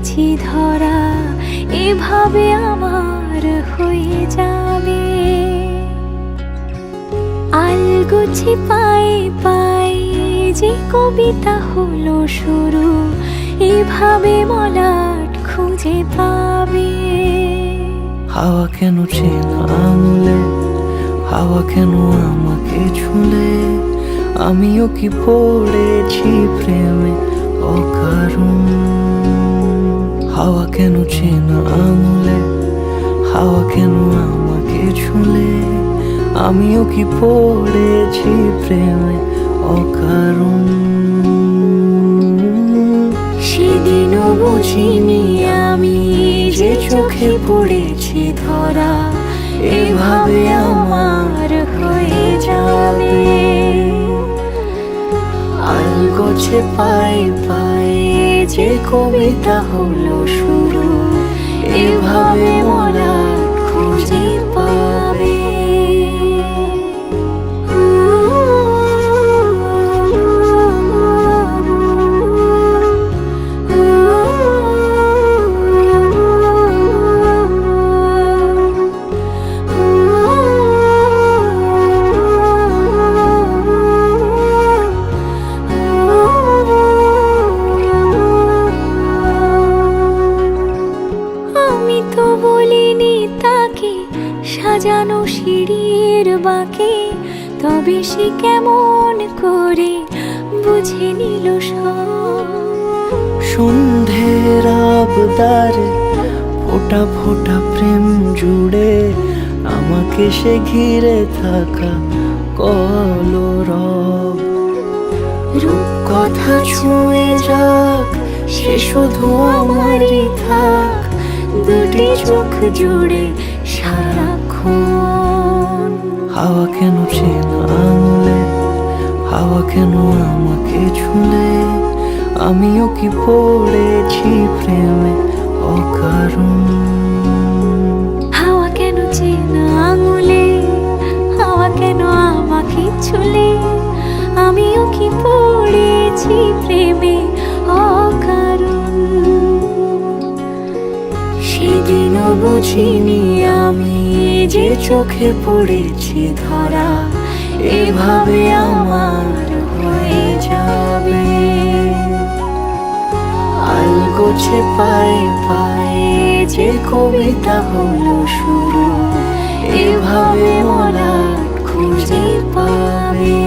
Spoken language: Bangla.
পড়েছি ধরা, এভাবে আমার হয়ে যাবে। আলগোছে পায়ে পায়ে যে কবিতা হলো শুরু, এভাবে মলাট খুঁজে পাবে। হাওয়া কেন চেনা আঙুলে, হাওয়া কেন আমাকে ছুলে, আমিও কি পড়েছি প্রেমে অকারণ। হাওয়া কেন চেনা আঙুলে, হাওয়া কেন আমাকে ছুলে, আমিও কি পড়েছি প্রেমে অকারণ। সেদিনও বুঝিনি আমি যে চোখে পড়েছি ধরা, এভাবে আমার হয়ে যাবে। আলগোছে পায়ে পায়ে যে কবিতা হলো শুরু, এভাবে মলাট খুঁজে পাবে। আমি তো বলিনি তাকে সাজানো সিঁড়ির বাঁকে, তবে সে কেমন করে বুঝে নিল সব। সন্ধ্যের আবদারে ফোঁটা ফোঁটা প্রেম জুড়ে, আমাকে সে ঘিরে থাকা কলরব। রূপকথা ছুঁয়ে যাক, সে শুধু আমারই থাক, দুটি চোখ জুড়ে সারাক্ষণ। হাওয়া কেন চেনা আঙুলে, হাওয়া কেন আমাকে ছুলে, আমিও কি পড়েছি প্রেমে অকারণ। হাওয়া কেন চেনা আঙুলে, হাওয়া কেন আমাকে ছুলে, আমিও কি পড়েছি প্রেমে অকারণ। সেদিনও বুঝিনি আমি যে চোখে পড়েছি ধরা, এভাবে আমার হয়ে যাবে। আলগোছে পায়ে পায়ে যে কবিতা হলো শুরু, এভাবে মলাট খুঁজে পাবে।